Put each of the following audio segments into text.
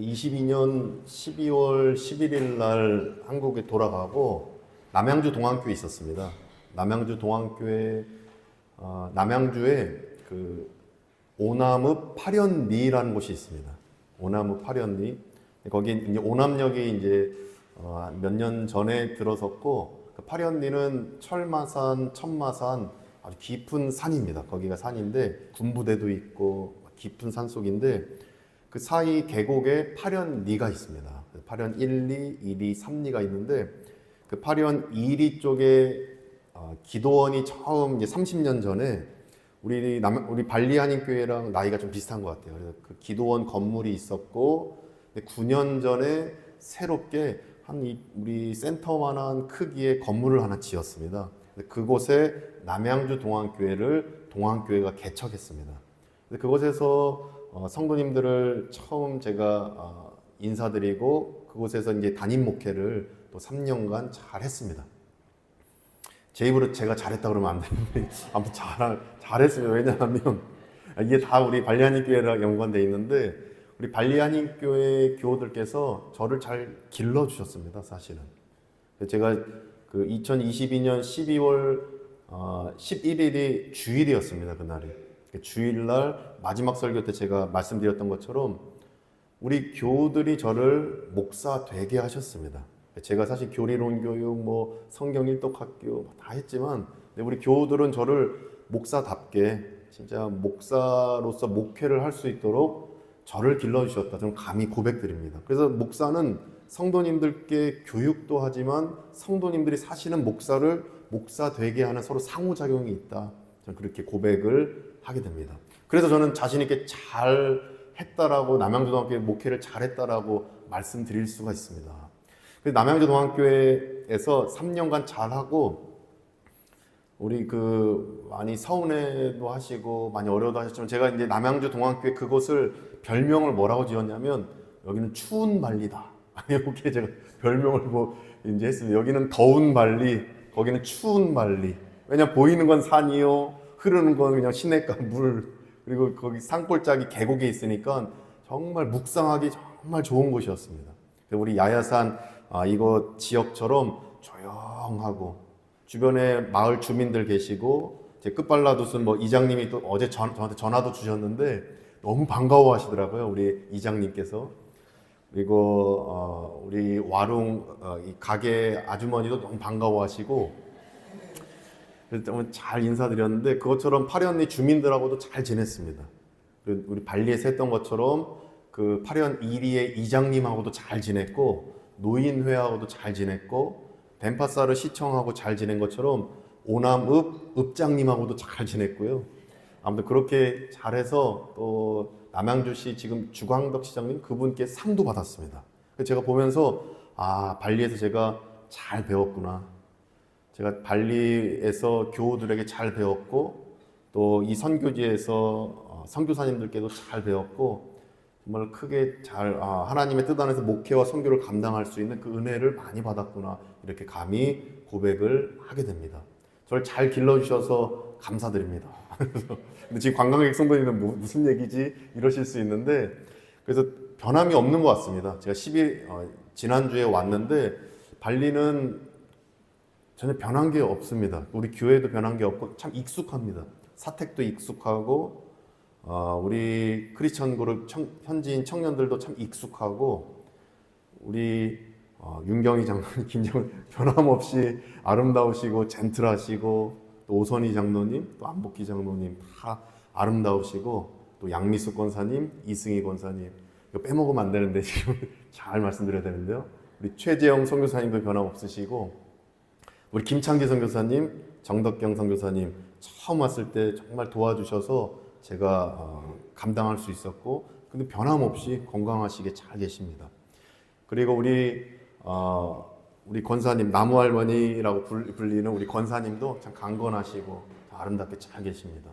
22년 12월 11일 날 한국에 돌아가고 남양주 동안교에 있었습니다. 남양주 동안교회 남양주에 그 오남읍 파련리라는 곳이 있습니다. 오남읍 파련리. 거기 이제 오남역이 이제 몇 년 전에 들어섰고, 그 파련리는 철마산, 천마산 아주 깊은 산입니다. 거기가 산인데 군부대도 있고 깊은 산속인데 그 사이 계곡에 파련리가 있습니다. 파련 1리, 2리, 3리가 있는데 그 파련 2리 쪽에 기도원이 처음 이제 30년 전에 우리 발리 한인교회랑 나이가 좀 비슷한 것 같아요. 그래서 그 기도원 건물이 있었고 9년 전에 새롭게 우리 센터만한 크기의 건물을 하나 지었습니다. 그곳에 남양주 동안교회가 개척했습니다. 그곳에서 성도님들을 처음 제가 인사드리고 그곳에서 이제 담임 목회를 또 3년간 잘 했습니다. 제 입으로 제가 잘했다 그러면 안 되는데 아무튼 잘했습니다. 왜냐하면 이게 다 우리 발리 한인교회랑 연관되어 있는데 우리 발리 한인교회 교우들께서 저를 잘 길러주셨습니다. 사실은 제가 그 2022년 12월 11일이 주일이었습니다. 그날이 주일날 마지막 설교 때 제가 말씀드렸던 것처럼 우리 교우들이 저를 목사 되게 하셨습니다. 제가 사실 교리론 교육, 성경 일독학교 다 했지만 우리 교우들은 저를 목사답게 진짜 목사로서 목회를 할 수 있도록 저를 길러주셨다. 저는 감히 고백드립니다. 그래서 목사는 성도님들께 교육도 하지만 성도님들이 사시는 목사를 목사 되게 하는 서로 상호작용이 있다. 저는 그렇게 고백을 하게 됩니다. 그래서 저는 자신 있게 잘 했다라고 남양주동안교회 목회를 잘했다라고 말씀드릴 수가 있습니다. 그래서 남양주동안교회에서 3년간 잘하고 우리 많이 서운해도 하시고 많이 어려워도 하셨지만 제가 이제 남양주동안교회 그곳을 별명을 뭐라고 지었냐면 여기는 추운 발리다. 이렇게 제가 별명을 이제 했습니다. 여기는 더운 발리, 거기는 추운 발리. 왜냐 보이는 건 산이요, 흐르는 건 그냥 시냇가 물, 그리고 거기 산골짜기 계곡에 있으니까 정말 묵상하기 정말 좋은 곳이었습니다. 우리 야야산 이거 지역처럼 조용하고 주변에 마을 주민들 계시고 제 끝발라두순 이장님이 또 어제 저한테 전화도 주셨는데 너무 반가워하시더라고요. 우리 이장님께서. 그리고 우리 와룽 이 가게 아주머니도 너무 반가워하시고 그래서 잘 인사드렸는데 그것처럼 파련리 주민들하고도 잘 지냈습니다. 우리 발리에서 했던 것처럼 그 파련 2리의 이장님하고도 잘 지냈고 노인회하고도 잘 지냈고 덴파사르 시청하고 잘 지낸 것처럼 오남읍 읍장님하고도 잘 지냈고요. 아무튼 그렇게 잘해서 또 남양주시 지금 주광덕 시장님 그분께 상도 받았습니다. 제가 보면서 발리에서 제가 잘 배웠구나. 제가 발리에서 교우들에게 잘 배웠고 또 이 선교지에서 선교사님들께도 잘 배웠고 정말 크게 하나님의 뜻 안에서 목회와 선교를 감당할 수 있는 그 은혜를 많이 받았구나 이렇게 감히 고백을 하게 됩니다. 저를 잘 길러주셔서 감사드립니다. 근데 지금 관광객 성도님은 무슨 얘기지 이러실 수 있는데 그래서 변함이 없는 것 같습니다. 제가 지난주에 왔는데 발리는 전혀 변한 게 없습니다. 우리 교회도 변한 게 없고 참 익숙합니다. 사택도 익숙하고 우리 크리스천 그룹 현지인 청년들도 참 익숙하고 우리 윤경희 장로님, 김정은 변함없이 아름다우시고 젠틀하시고 또 오선희 장로님, 또 안복기 장로님 다 아름다우시고 또 양미숙 권사님, 이승희 권사님 이거 빼먹으면 안 되는데 지금 잘 말씀드려야 되는데요. 우리 최재영 선교사님도 변함없으시고 우리 김창기 선교사님, 정덕경 선교사님 처음 왔을 때 정말 도와주셔서 제가 감당할 수 있었고 근데 변함없이 건강하시게 잘 계십니다. 그리고 우리 권사님 나무할머니라고 불리는 우리 권사님도 참 강건하시고 아름답게 잘 계십니다.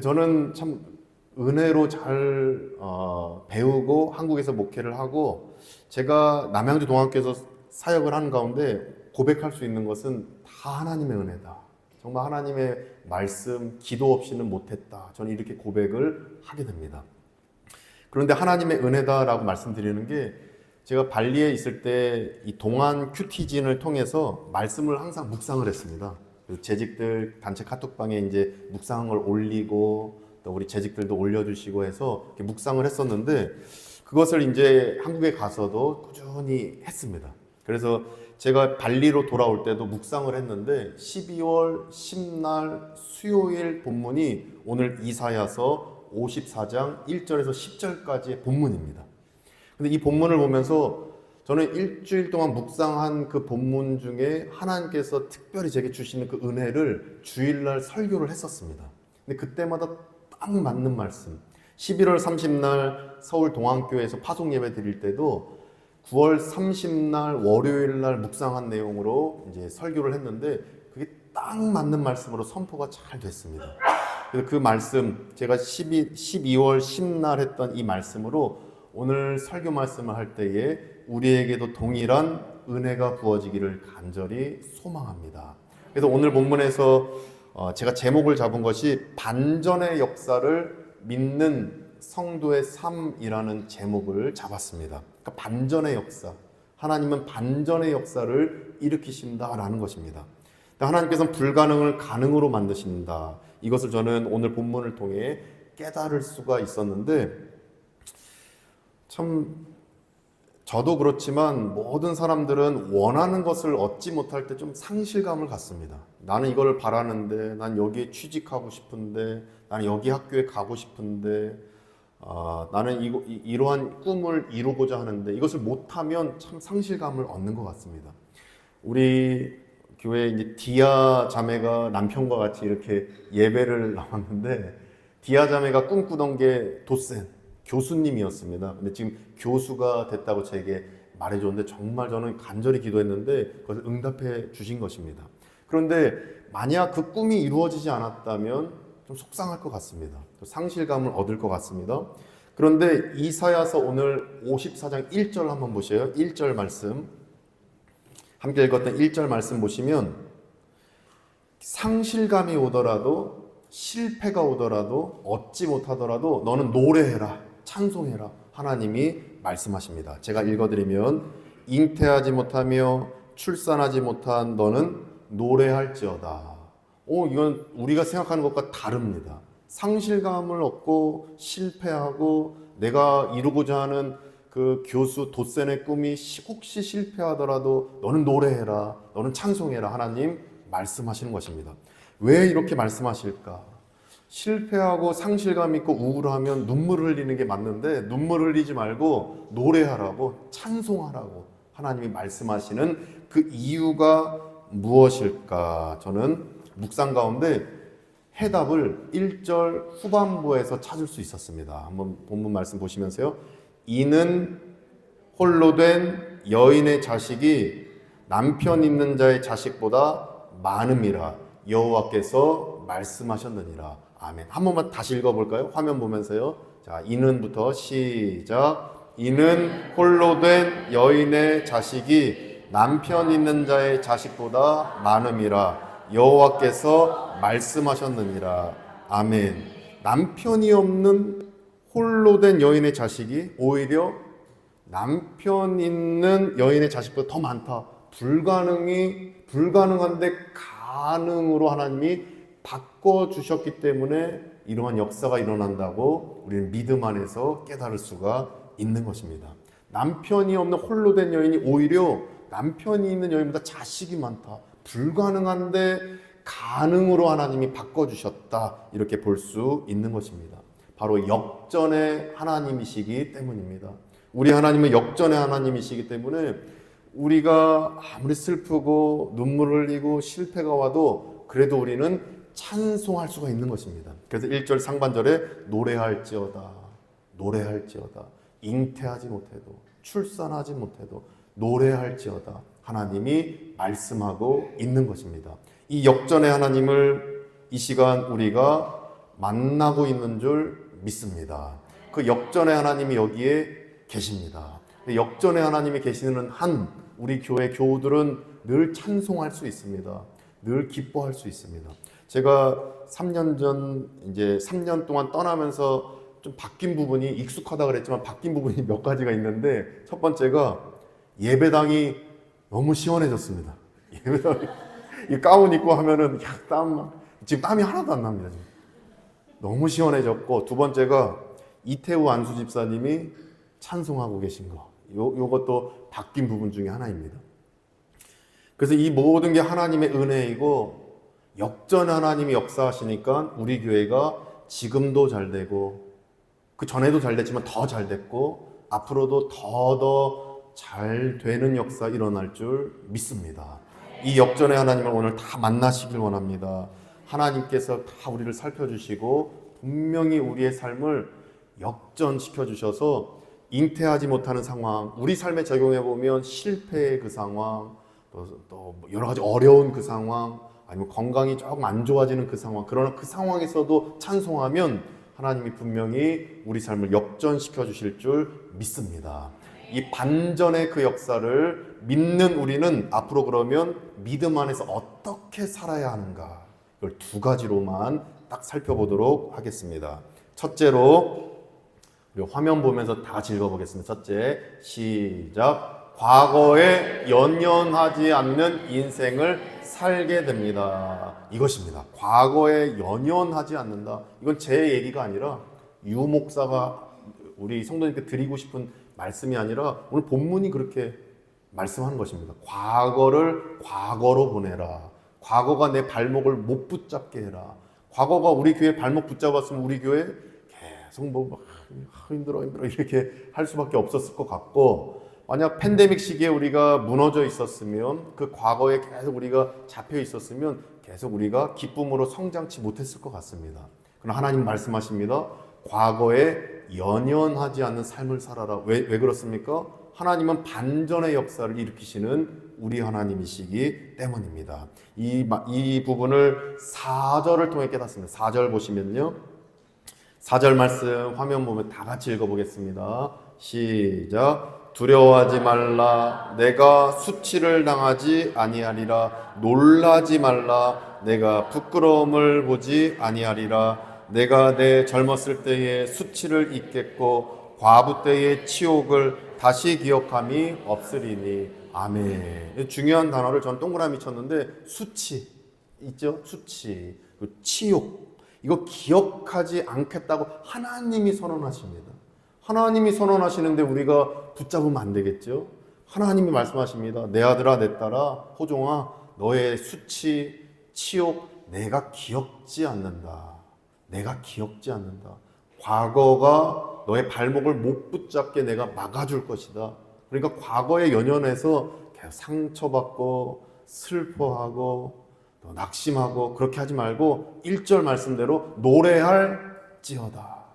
저는 참 은혜로 잘 배우고 한국에서 목회를 하고 제가 남양주 동안교회에서 사역을 하는 가운데 고백할 수 있는 것은 다 하나님의 은혜다. 정말 하나님의 말씀, 기도 없이는 못했다. 저는 이렇게 고백을 하게 됩니다. 그런데 하나님의 은혜다라고 말씀드리는 게 제가 발리에 있을 때 이 동안 큐티진을 통해서 말씀을 항상 묵상을 했습니다. 그래서 재직들 단체 카톡방에 이제 묵상한 걸 올리고 또 우리 재직들도 올려주시고 해서 이렇게 묵상을 했었는데 그것을 이제 한국에 가서도 꾸준히 했습니다. 그래서 제가 발리로 돌아올 때도 묵상을 했는데 12월 10날 수요일 본문이 오늘 이사야서 54장 1절에서 10절까지의 본문입니다. 근데 이 본문을 보면서 저는 일주일 동안 묵상한 그 본문 중에 하나님께서 특별히 제게 주시는 그 은혜를 주일날 설교를 했었습니다. 근데 그때마다 딱 맞는 말씀. 11월 30날 서울 동안교회에서 파송 예배 드릴 때도 9월 30날 월요일날 묵상한 내용으로 이제 설교를 했는데 그게 딱 맞는 말씀으로 선포가 잘 됐습니다. 그래서 그 말씀, 제가 12월 10날 했던 이 말씀으로 오늘 설교 말씀을 할 때에 우리에게도 동일한 은혜가 부어지기를 간절히 소망합니다. 그래서 오늘 본문에서 제가 제목을 잡은 것이 반전의 역사를 믿는 성도의 삶이라는 제목을 잡았습니다. 그러니까 반전의 역사, 하나님은 반전의 역사를 일으키신다라는 것입니다. 하나님께서는 불가능을 가능으로 만드신다. 이것을 저는 오늘 본문을 통해 깨달을 수가 있었는데 참 저도 그렇지만 모든 사람들은 원하는 것을 얻지 못할 때 좀 상실감을 갖습니다. 나는 이걸 바라는데, 난 여기에 취직하고 싶은데, 나는 여기 학교에 가고 싶은데, 나는 이러한 꿈을 이루고자 하는데 이것을 못하면 참 상실감을 얻는 것 같습니다. 우리 교회에 이제 디아 자매가 남편과 같이 이렇게 예배를 나왔는데 디아 자매가 꿈꾸던 게 도센 교수님이었습니다. 근데 지금 교수가 됐다고 제게 말해줬는데 정말 저는 간절히 기도했는데 그것을 응답해 주신 것입니다. 그런데 만약 그 꿈이 이루어지지 않았다면 좀 속상할 것 같습니다. 상실감을 얻을 것 같습니다. 그런데 이사야서 오늘 54장 1절 한번 보세요. 1절 말씀 함께 읽었던 1절 말씀 보시면 상실감이 오더라도 실패가 오더라도 얻지 못하더라도 너는 노래해라, 찬송해라 하나님이 말씀하십니다. 제가 읽어드리면 잉태하지 못하며 출산하지 못한 너는 노래할지어다. 이건 우리가 생각하는 것과 다릅니다. 상실감을 얻고 실패하고 내가 이루고자 하는 그 교수 도센의 꿈이 혹시 실패하더라도 너는 노래해라, 너는 찬송해라 하나님 말씀하시는 것입니다. 왜 이렇게 말씀하실까? 실패하고 상실감 있고 우울하면 눈물을 흘리는 게 맞는데 눈물을 흘리지 말고 노래하라고 찬송하라고 하나님이 말씀하시는 그 이유가 무엇일까? 저는 묵상 가운데 해답을 1절 후반부에서 찾을 수 있었습니다. 한번 본문 말씀 보시면서요. 이는 홀로 된 여인의 자식이 남편 있는 자의 자식보다 많음이라 여호와께서 말씀하셨느니라. 아멘. 한 번만 다시 읽어볼까요? 화면 보면서요. 자, 이는부터 시작. 이는 홀로 된 여인의 자식이 남편 있는 자의 자식보다 많음이라 여호와께서 말씀하셨느니라. 아멘. 남편이 없는 홀로 된 여인의 자식이 오히려 남편 있는 여인의 자식보다 더 많다. 불가능한데 가능으로 하나님이 바꿔주셨기 때문에 이러한 역사가 일어난다고 우리는 믿음 안에서 깨달을 수가 있는 것입니다. 남편이 없는 홀로 된 여인이 오히려 남편이 있는 여인보다 자식이 많다. 불가능한데 가능으로 하나님이 바꿔주셨다. 이렇게 볼 수 있는 것입니다. 바로 역전의 하나님이시기 때문입니다. 우리 하나님은 역전의 하나님이시기 때문에 우리가 아무리 슬프고 눈물을 흘리고 실패가 와도 그래도 우리는 찬송할 수가 있는 것입니다. 그래서 1절 상반절에 노래할지어다, 노래할지어다, 잉태하지 못해도 출산하지 못해도 노래할지어다 하나님이 말씀하고 있는 것입니다. 이 역전의 하나님을 이 시간 우리가 만나고 있는 줄 믿습니다. 그 역전의 하나님이 여기에 계십니다. 역전의 하나님이 계시는 한 우리 교회 교우들은 늘 찬송할 수 있습니다. 늘 기뻐할 수 있습니다. 제가 3년 동안 떠나면서 좀 바뀐 부분이 익숙하다 그랬지만 바뀐 부분이 몇 가지가 있는데 첫 번째가 예배당이 너무 시원해졌습니다. 예배당이 이 가운 입고 하면은 지금 땀이 하나도 안 납니다. 지금. 너무 시원해졌고 두 번째가 이태우 안수 집사님이 찬송하고 계신 거. 요것도 바뀐 부분 중에 하나입니다. 그래서 이 모든 게 하나님의 은혜이고 역전 하나님이 역사하시니까 우리 교회가 지금도 잘 되고 그 전에도 잘 됐지만 더 잘 됐고 앞으로도 더 잘 되는 역사 일어날 줄 믿습니다. 이 역전의 하나님을 오늘 다 만나시길 원합니다. 하나님께서 다 우리를 살펴주시고 분명히 우리의 삶을 역전시켜 주셔서 잉태하지 못하는 상황, 우리 삶에 적용해 보면 실패의 그 상황, 또 여러 가지 어려운 그 상황, 아니면 건강이 조금 안 좋아지는 그 상황, 그러나 그 상황에서도 찬송하면 하나님이 분명히 우리 삶을 역전시켜 주실 줄 믿습니다. 이 반전의 그 역사를 믿는 우리는 앞으로 그러면 믿음 안에서 어떻게 살아야 하는가, 이걸 두 가지로만 딱 살펴보도록 하겠습니다. 첫째로 우리 화면 보면서 다 같이 읽어보겠습니다. 첫째, 시작. 과거에 연연하지 않는 인생을 살게 됩니다. 이것입니다. 과거에 연연하지 않는다. 이건 제 얘기가 아니라 유 목사가 우리 성도님께 드리고 싶은 말씀이 아니라 오늘 본문이 그렇게 말씀하는 것입니다. 과거를 과거로 보내라. 과거가 내 발목을 못 붙잡게 해라. 과거가 우리 교회 발목 붙잡았으면 우리 교회 계속 힘들어 이렇게 할 수밖에 없었을 것 같고, 만약 팬데믹 시기에 우리가 무너져 있었으면, 그 과거에 계속 우리가 잡혀 있었으면 계속 우리가 기쁨으로 성장치 못했을 것 같습니다. 그러나 하나님 말씀하십니다. 과거에 연연하지 않는 삶을 살아라. 왜 그렇습니까? 하나님은 반전의 역사를 일으키시는 우리 하나님이시기 때문입니다. 이 부분을 4절을 통해 깨닫습니다. 4절 보시면요. 4절 말씀 화면 보면 다 같이 읽어보겠습니다. 시작. 두려워하지 말라. 내가 수치를 당하지 아니하리라. 놀라지 말라. 내가 부끄러움을 보지 아니하리라. 내가 내 젊었을 때의 수치를 잊겠고 과부 때의 치욕을 다시 기억함이 없으리니. 아멘. 중요한 단어를 전 동그라미 쳤는데, 수치 있죠? 수치, 치욕, 이거 기억하지 않겠다고 하나님이 선언하십니다. 하나님이 선언하시는데 우리가 붙잡으면 안 되겠죠? 하나님이 말씀하십니다. 내 아들아, 내 딸아, 호종아, 너의 수치, 치욕 내가 기억지 않는다. 내가 기억지 않는다. 과거가 너의 발목을 못 붙잡게 내가 막아줄 것이다. 그러니까 과거에 연연해서 계속 상처받고 슬퍼하고 또 낙심하고 그렇게 하지 말고 1절 말씀대로 노래할지어다.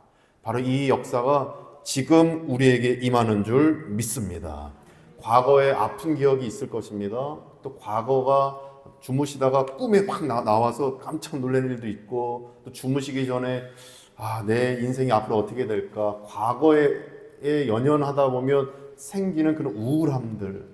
바로 이 역사가 지금 우리에게 임하는 줄 믿습니다. 과거에 아픈 기억이 있을 것입니다. 또 과거가 주무시다가 꿈에 확 나와서 깜짝 놀란 일도 있고, 또 주무시기 전에 내 인생이 앞으로 어떻게 될까, 과거에 연연하다 보면 생기는 그런 우울함들,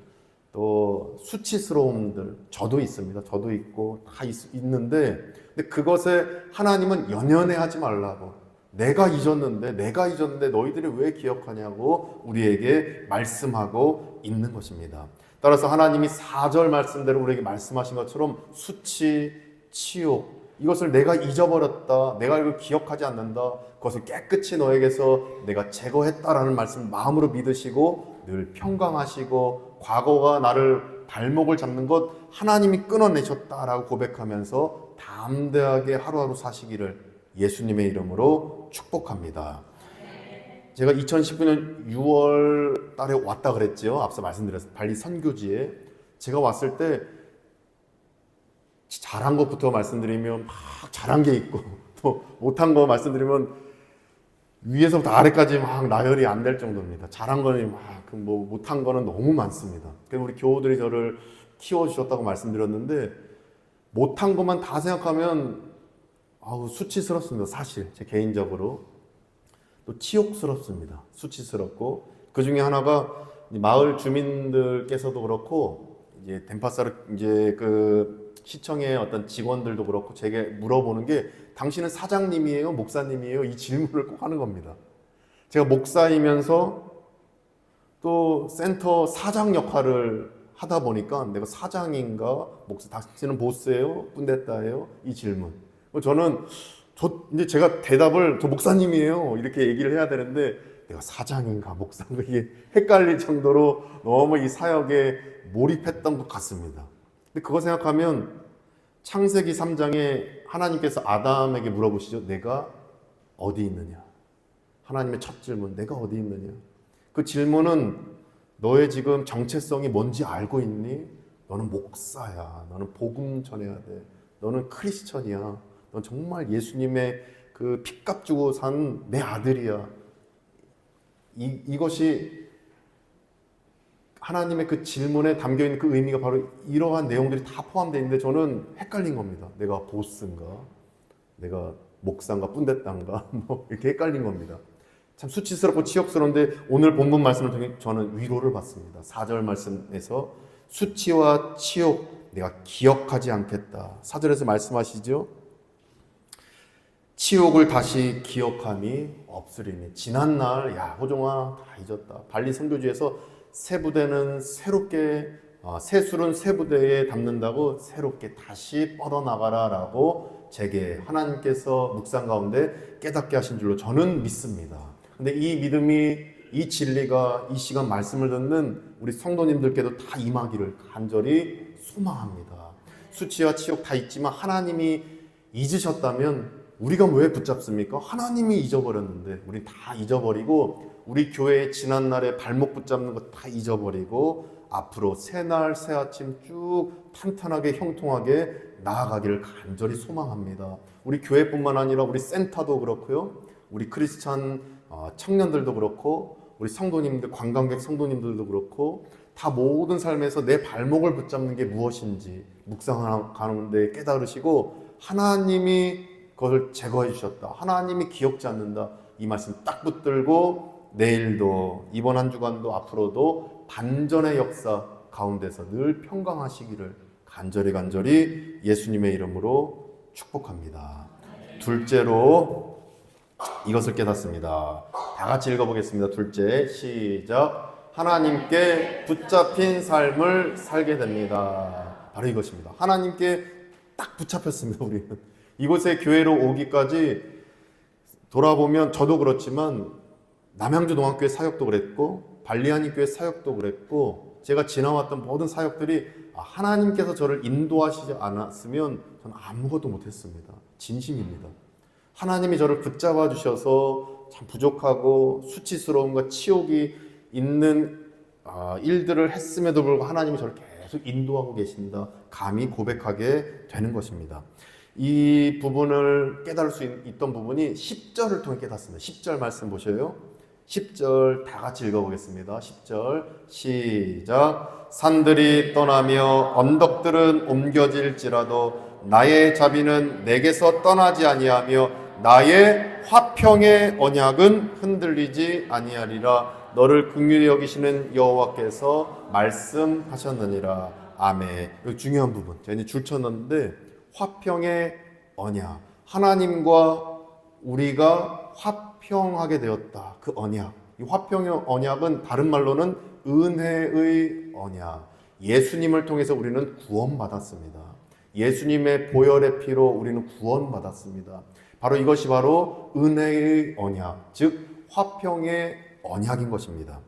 또 수치스러움들, 저도 있습니다. 저도 있고 다 있는데, 근데 그것에 하나님은 연연해하지 말라고, 내가 잊었는데 너희들이 왜 기억하냐고 우리에게 말씀하고 있는 것입니다. 따라서 하나님이 4절 말씀대로 우리에게 말씀하신 것처럼 수치, 치욕, 이것을 내가 잊어버렸다, 내가 이걸 기억하지 않는다, 그것을 깨끗이 너에게서 내가 제거했다라는 말씀 마음으로 믿으시고 늘 평강하시고, 과거가 나를 발목을 잡는 것 하나님이 끊어내셨다라고 고백하면서 담대하게 하루하루 사시기를 예수님의 이름으로 축복합니다. 제가 2019년 6월 달에 왔다 그랬죠. 앞서 말씀드렸어요. 발리 선교지에 제가 왔을 때 잘한 것부터 말씀드리면 막 잘한 게 있고, 또 못한 거 말씀드리면 위에서부터 아래까지 막 나열이 안 될 정도입니다. 잘한 거는 못한 거는 너무 많습니다. 그래서 우리 교우들이 저를 키워주셨다고 말씀드렸는데, 못한 것만 다 생각하면 수치스럽습니다. 사실 제 개인적으로. 또 치욕스럽습니다. 수치스럽고, 그 중에 하나가 마을 주민들께서도 그렇고, 이제 덴파사르 이제 그 시청의 어떤 직원들도 그렇고 제게 물어보는 게, 당신은 사장님이에요? 목사님이에요? 이 질문을 꼭 하는 겁니다. 제가 목사이면서 또 센터 사장 역할을 하다 보니까 내가 사장인가? 목사, 당신은 보스예요? 꾼데따예요? 이 질문. 저는 이제 제가 대답을 저 목사님이에요. 이렇게 얘기를 해야 되는데 내가 사장인가? 목사인가? 이게 헷갈릴 정도로 너무 이 사역에 몰입했던 것 같습니다. 근데 그거 생각하면 창세기 3장에 하나님께서 아담에게 물어보시죠. 내가 어디 있느냐? 하나님의 첫 질문, 내가 어디 있느냐? 그 질문은 너의 지금 정체성이 뭔지 알고 있니? 너는 목사야. 너는 복음 전해야 돼. 너는 크리스천이야. 넌 정말 예수님의 그 핏값 주고 산 내 아들이야. 이것이 하나님의 그 질문에 담겨있는 그 의미가 바로 이러한 내용들이 다 포함되어 있는데 저는 헷갈린 겁니다. 내가 보스인가? 내가 목사인가? 뿐데딴가? 뭐 이렇게 헷갈린 겁니다. 참 수치스럽고 치욕스러운데 오늘 본문 말씀을 통해 저는 위로를 받습니다. 4절 말씀에서 수치와 치욕 내가 기억하지 않겠다. 4절에서 말씀하시죠. 치욕을 다시 기억함이 없으리니. 지난날 야 호종아 다 잊었다. 발리 선교지에서 새 부대는 새롭게 새 술은 새 부대에 담는다고 새롭게 다시 뻗어나가라 라고 제게 하나님께서 묵상 가운데 깨닫게 하신 줄로 저는 믿습니다. 근데 이 믿음이 이 진리가 이 시간 말씀을 듣는 우리 성도님들께도 다 임하기를 간절히 소망합니다. 수치와 치욕 다 있지만 하나님이 잊으셨다면 우리가 왜 붙잡습니까? 하나님이 잊어버렸는데 우리 다 잊어버리고 우리 교회의 지난날에 발목 붙잡는 것 다 잊어버리고 앞으로 새날 새아침 쭉 탄탄하게 형통하게 나아가기를 간절히 소망합니다. 우리 교회뿐만 아니라 우리 센터도 그렇고요. 우리 크리스찬 청년들도 그렇고 우리 성도님들 관광객 성도님들도 그렇고 다 모든 삶에서 내 발목을 붙잡는 게 무엇인지 묵상하는 가운데 깨달으시고 하나님이 그것을 제거해 주셨다. 하나님이 기억지 않는다. 이 말씀 딱 붙들고 내일도 이번 한 주간도 앞으로도 반전의 역사 가운데서 늘 평강하시기를 간절히 예수님의 이름으로 축복합니다. 둘째로 이것을 깨닫습니다. 다 같이 읽어보겠습니다. 둘째 시작. 하나님께 붙잡힌 삶을 살게 됩니다. 바로 이것입니다. 하나님께 딱 붙잡혔습니다. 우리는 이곳에 교회로 오기까지 돌아보면 저도 그렇지만 남양주 동학교회 사역도 그랬고 발리아니 교회 사역도 그랬고 제가 지나왔던 모든 사역들이 하나님께서 저를 인도하시지 않았으면 저는 아무것도 못했습니다. 진심입니다. 하나님이 저를 붙잡아 주셔서 참 부족하고 수치스러움과 치욕이 있는 일들을 했음에도 불구하고 하나님이 저를 계속 인도하고 계신다. 감히 고백하게 되는 것입니다. 이 부분을 깨달을 수 있던 부분이 10절을 통해 깨닫습니다. 10절 말씀 보셔요. 10절 다 같이 읽어보겠습니다. 10절 시작. 산들이 떠나며 언덕들은 옮겨질지라도 나의 자비는 내게서 떠나지 아니하며 나의 화평의 언약은 흔들리지 아니하리라. 너를 긍휼히 여기시는 여호와께서 말씀하셨느니라. 아멘. 이거 중요한 부분. 제가 이제 줄 쳤는데 화평의 언약. 하나님과 우리가 화평하게 되었다. 그 언약. 이 화평의 언약은 다른 말로는 은혜의 언약. 예수님을 통해서 우리는 구원받았습니다. 예수님의 보혈의 피로 우리는 구원받았습니다. 바로 이것이 바로 은혜의 언약, 즉 화평의 언약인 것입니다.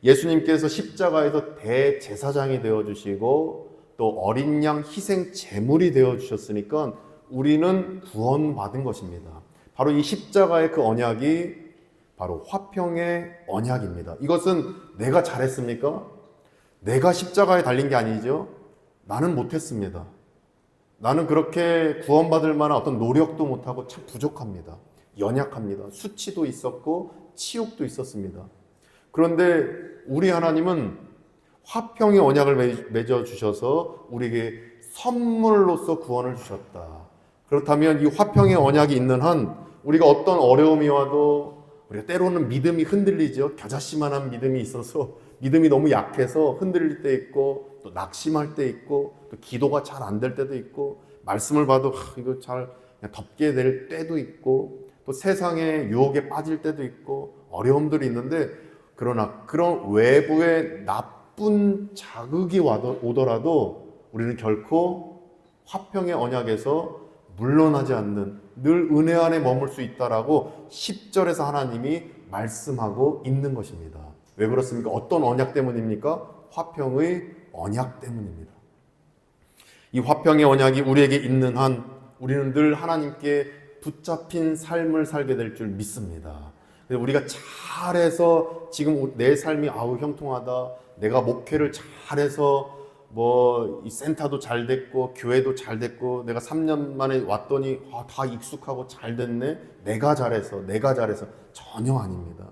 예수님께서 십자가에서 대제사장이 되어주시고 또 어린 양 희생 제물이 되어주셨으니까 우리는 구원받은 것입니다. 바로 이 십자가의 그 언약이 바로 화평의 언약입니다. 이것은 내가 잘했습니까? 내가 십자가에 달린 게 아니죠. 나는 못했습니다. 나는 그렇게 구원받을 만한 어떤 노력도 못하고 참 부족합니다. 연약합니다. 수치도 있었고 치욕도 있었습니다. 그런데 우리 하나님은 화평의 언약을 맺어주셔서 우리에게 선물로서 구원을 주셨다. 그렇다면 이 화평의 언약이 있는 한 우리가 어떤 어려움이 와도 우리가 때로는 믿음이 흔들리죠. 겨자씨만한 믿음이 있어서 믿음이 너무 약해서 흔들릴 때 있고 또 낙심할 때 있고 또 기도가 잘 안 될 때도 있고 말씀을 봐도 이거 잘 그냥 덮게 될 때도 있고 또 세상의 유혹에 빠질 때도 있고 어려움들이 있는데, 그러나 그런 외부의 나쁜 자극이 오더라도 우리는 결코 화평의 언약에서 물러나지 않는, 늘 은혜 안에 머물 수 있다라고 10절에서 하나님이 말씀하고 있는 것입니다. 왜 그렇습니까? 어떤 언약 때문입니까? 화평의 언약 때문입니다. 이 화평의 언약이 우리에게 있는 한 우리는 늘 하나님께 붙잡힌 삶을 살게 될 줄 믿습니다. 우리가 잘해서 지금 내 삶이 형통하다, 내가 목회를 잘해서 이 센터도 잘 됐고 교회도 잘 됐고 내가 3년 만에 왔더니 다 익숙하고 잘 됐네, 내가 잘해서 전혀 아닙니다.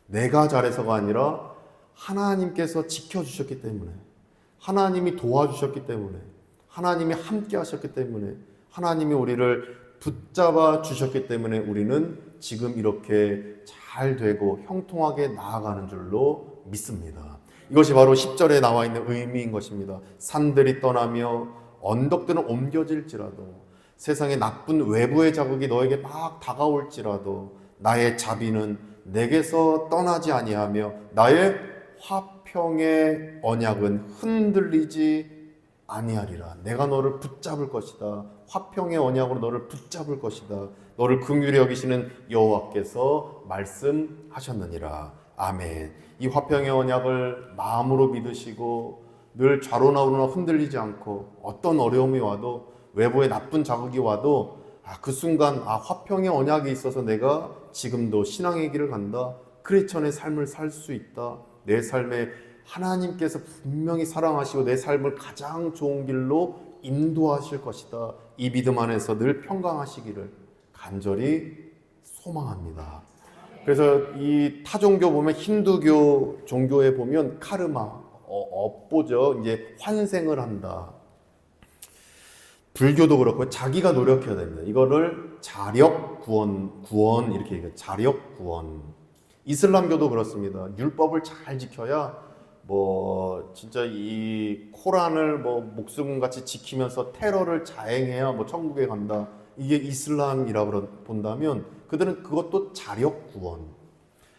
내가 잘해서가 아니라 하나님께서 지켜주셨기 때문에, 하나님이 도와주셨기 때문에, 하나님이 함께 하셨기 때문에, 하나님이 우리를 붙잡아 주셨기 때문에 우리는 지금 이렇게 잘 되고 형통하게 나아가는 줄로 믿습니다. 이것이 바로 10절에 나와 있는 의미인 것입니다. 산들이 떠나며 언덕들은 옮겨질지라도, 세상의 나쁜 외부의 자극이 너에게 막 다가올지라도 나의 자비는 내게서 떠나지 아니하며 나의 화평의 언약은 흔들리지 아니하리라. 내가 너를 붙잡을 것이다. 화평의 언약으로 너를 붙잡을 것이다. 너를 긍휼히 여기시는 여호와께서 말씀하셨느니라. 아멘. 이 화평의 언약을 마음으로 믿으시고 늘 좌로나 우로나 흔들리지 않고 어떤 어려움이 와도 외부의 나쁜 자극이 와도 그 순간 화평의 언약이 있어서 내가 지금도 신앙의 길을 간다. 크리스천의 삶을 살 수 있다. 내 삶에 하나님께서 분명히 사랑하시고 내 삶을 가장 좋은 길로 인도하실 것이다. 이 믿음 안에서 늘 평강하시기를 간절히 소망합니다. 그래서 이 타종교 보면, 힌두교 종교에 보면 카르마, 업보죠. 이제 환생을 한다. 불교도 그렇고 자기가 노력해야 됩니다. 이거를 자력 구원 이렇게 얘기해요. 자력 구원. 이슬람교도 그렇습니다. 율법을 잘 지켜야 진짜 이 코란을 목숨같이 지키면서 테러를 자행해야 천국에 간다. 이게 이슬람이라고 본다면 그들은 그것도 자력 구원.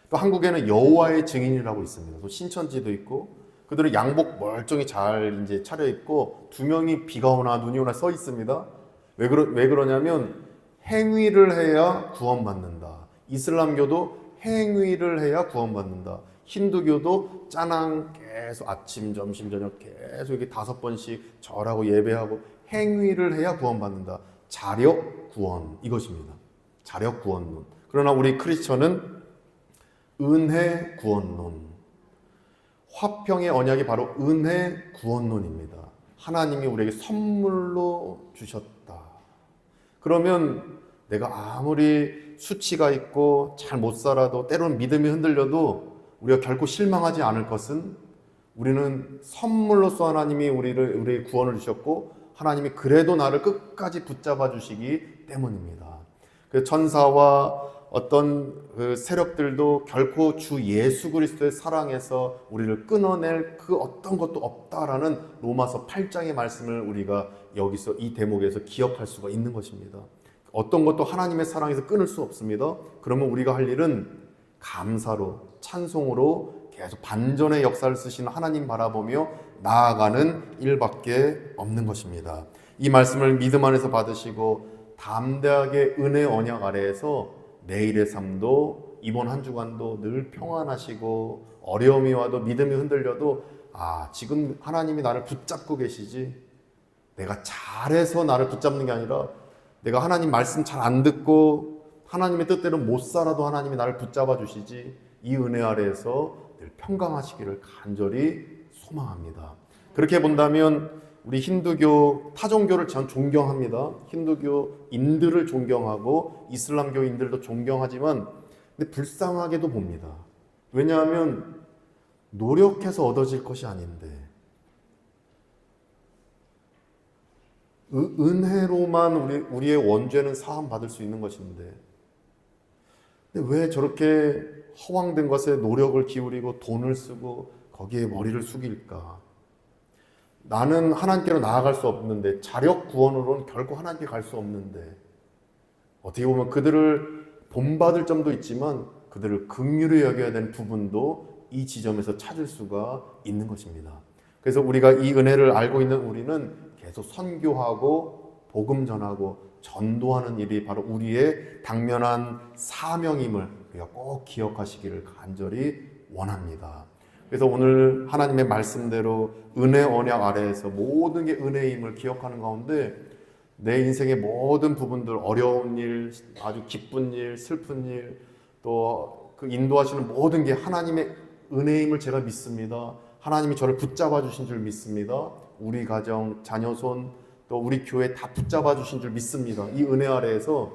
또 한국에는 여호와의 증인이라고 있습니다. 또 신천지도 있고, 그들은 양복 멀쩡히 잘 이제 차려입고 2명이 비가 오나 눈이 오나 써 있습니다. 왜 그러냐면 행위를 해야 구원받는다. 이슬람교도 행위를 해야 구원받는다. 힌두교도 짜낭 계속 아침, 점심, 저녁 계속 이렇게 5번씩 절하고 예배하고 행위를 해야 구원받는다. 자력 구원, 이것입니다. 자력 구원론. 그러나 우리 크리스천은 은혜 구원론. 화평의 언약이 바로 은혜 구원론입니다. 하나님이 우리에게 선물로 주셨다. 그러면 내가 아무리 수치가 있고 잘 못 살아도, 때로는 믿음이 흔들려도 우리가 결코 실망하지 않을 것은, 우리는 선물로서 하나님이 우리의 구원을 주셨고 하나님이 그래도 나를 끝까지 붙잡아 주시기 때문입니다. 그 천사와 어떤 그 세력들도 결코 주 예수 그리스도의 사랑에서 우리를 끊어낼 그 어떤 것도 없다라는 로마서 8장의 말씀을 우리가 여기서 이 대목에서 기억할 수가 있는 것입니다. 어떤 것도 하나님의 사랑에서 끊을 수 없습니다. 그러면 우리가 할 일은 감사로, 찬송으로 계속 반전의 역사를 쓰시는 하나님 바라보며 나아가는 일밖에 없는 것입니다. 이 말씀을 믿음 안에서 받으시고 담대하게 은혜 언약 아래에서 내일의 삶도, 이번 한 주간도 늘 평안하시고, 어려움이 와도 믿음이 흔들려도 지금 하나님이 나를 붙잡고 계시지, 내가 잘해서 나를 붙잡는 게 아니라 내가 하나님 말씀 잘 안 듣고 하나님의 뜻대로 못 살아도 하나님이 나를 붙잡아 주시지, 이 은혜 아래에서 늘 평강하시기를 간절히 소망합니다. 그렇게 본다면 우리 힌두교, 타종교를 전 존경합니다. 힌두교인들을 존경하고 이슬람교인들도 존경하지만, 근데 불쌍하게도 봅니다. 왜냐하면 노력해서 얻어질 것이 아닌데, 은혜로만 우리의 원죄는 사함 받을 수 있는 것인데, 근데 왜 저렇게 허황된 것에 노력을 기울이고 돈을 쓰고 거기에 머리를 숙일까? 나는 하나님께로 나아갈 수 없는데, 자력 구원으로는 결코 하나님께 갈 수 없는데, 어떻게 보면 그들을 본받을 점도 있지만 그들을 긍휼히 여겨야 되는 부분도 이 지점에서 찾을 수가 있는 것입니다. 그래서 우리가 이 은혜를 알고 있는 우리는 계속 선교하고 복음 전하고 전도하는 일이 바로 우리의 당면한 사명임을 우리가 꼭 기억하시기를 간절히 원합니다. 그래서 오늘 하나님의 말씀대로 은혜 언약 아래에서 모든 게 은혜임을 기억하는 가운데 내 인생의 모든 부분들, 어려운 일, 아주 기쁜 일, 슬픈 일, 또 그 인도하시는 모든 게 하나님의 은혜임을 제가 믿습니다. 하나님이 저를 붙잡아 주신 줄 믿습니다. 우리 가정, 자녀손, 또 우리 교회 다 붙잡아 주신 줄 믿습니다. 이 은혜 아래에서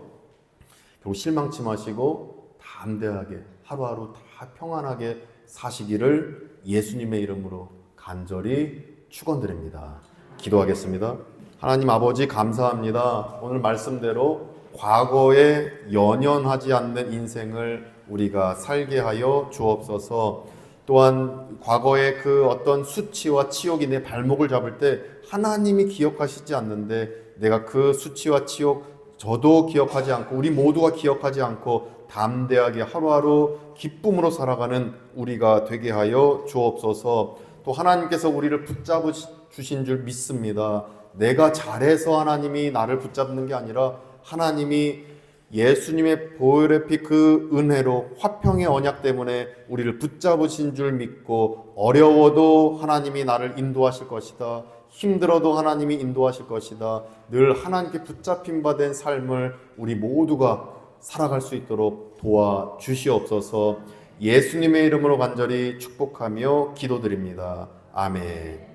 결국 실망치 마시고 담대하게 하루하루 다 평안하게 사시기를 예수님의 이름으로 간절히 축원드립니다. 기도하겠습니다. 하나님 아버지 감사합니다. 오늘 말씀대로 과거에 연연하지 않는 인생을 우리가 살게 하여 주옵소서. 또한 과거의 그 어떤 수치와 치욕이 내 발목을 잡을 때 하나님이 기억하시지 않는데 내가 그 수치와 치욕 저도 기억하지 않고 우리 모두가 기억하지 않고 담대하게 하루하루 기쁨으로 살아가는 우리가 되게 하여 주옵소서. 또 하나님께서 우리를 붙잡아 주신 줄 믿습니다. 내가 잘해서 하나님이 나를 붙잡는 게 아니라 하나님이 예수님의 보혈의 피 그 은혜로 화평의 언약 때문에 우리를 붙잡으신 줄 믿고 어려워도 하나님이 나를 인도하실 것이다. 힘들어도 하나님이 인도하실 것이다. 늘 하나님께 붙잡힌 바 된 삶을 우리 모두가 살아갈 수 있도록 도와주시옵소서. 예수님의 이름으로 간절히 축복하며 기도드립니다. 아멘.